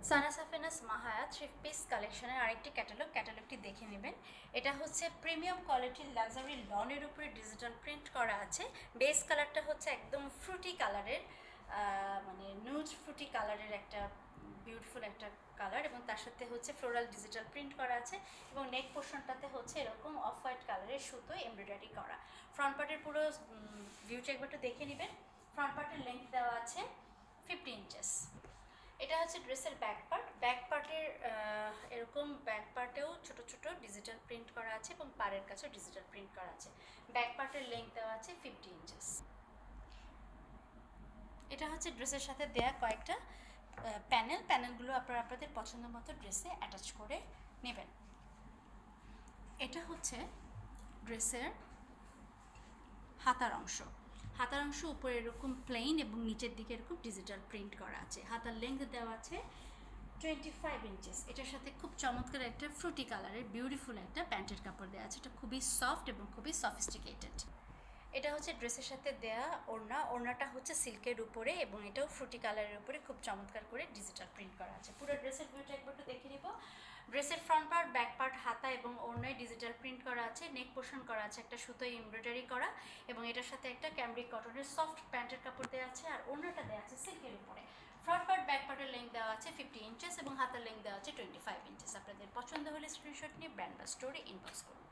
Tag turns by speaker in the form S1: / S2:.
S1: সানা Safina's মাহায়া three piece কালেকশনের আরেকটি ক্যাটালগটি দেখে নেবেন। এটা হচ্ছে প্রিমিয়াম কোয়ালিটির লাক্সারি লনের উপরে ডিজিটাল প্রিন্ট করা আছে। বেস কালারটা হচ্ছে একদম ফ্রুটি কালারের, মানে নুড ফ্রুটি কালারের একটা বিউটিফুল একটা কালার, এবং তার সাথে হচ্ছে ফ্লোরাল ডিজিটাল প্রিন্ট করা আছে, এবং নেক পোর্শনটাতে হচ্ছে এরকম অফ হোয়াইট কালারের সুতোয় এমব্রয়ডারি করা। ফ্রন্ট পার্টের পুরো ভিউটা একবার একটু দেখে নেবেন। ফ্রন্ট পার্টের লেন্থ দেওয়া আছে 50 ইঞ্চেস। এটা হচ্ছে ড্রেসের ব্যাক পার্টের এরকম ব্যাক পার্টেও ছোট ছোট ডিজিটাল প্রিন্ট করা আছে এবং পাড়ের কাছেও ডিজিটাল প্রিন্ট করা আছে। ব্যাক পার্টের লেন্থ দেওয়া আছে 50 ইঞ্চেস। এটা হচ্ছে ড্রেসের সাথে দেয়া কয়েকটা প্যানেলগুলো আপনারা আপনাদের পছন্দ মতো ড্রেসে অ্যাটাচ করে নেবেন। এটা হচ্ছে ড্রেসের হাতার অংশ উপরে এরকম প্লেন এবং নিচের দিকে এরকম ডিজিটাল প্রিন্ট করা আছে। হাতার লেন্থ দেওয়া আছে 25 ইঞ্চেস। এটার সাথে খুব চমৎকার একটা ফ্রুটি কালারের বিউটিফুল একটা প্যান্টের কাপড় দেওয়া আছে। এটা খুবই সফট এবং খুবই সফিস্টিকেটেড। এটা হচ্ছে ড্রেসের সাথে দেয়া ওড়নাটা হচ্ছে সিল্কের উপরে এবং এটাও ফ্রুটি কালারের উপরে খুব চমৎকার করে ডিজিটাল প্রিন্ট করা আছে। পুরো ড্রেসের ভিউটা একবার একটু দেখে নিব। ড্রেসের ফ্রন্ট পার্ট, ব্যাক পার্ট, হাতা এবং ওড়নায় ডিজিটাল প্রিন্ট করা আছে। নেক পোর্শন করা আছে একটা সুতোয় এমব্রয়ডারি করা, এবং এটার সাথে একটা ক্যামব্রিক কটনের সফট প্যান্টের কাপড় দেওয়া আছে, আর ওড়নাটা দেওয়া আছে সিল্কের উপরে। ফ্রন্ট পার্ট ব্যাক পার্টের লেন্থ দেওয়া আছে 50 ইঞ্চেস এবং হাতার লেন্থ দেওয়া আছে 25 ইঞ্চেস। আপনাদের পছন্দ হলে স্ক্রিনশট নিয়ে ব্র্যান্ড বা স্টোরে ইনবক্স করুন।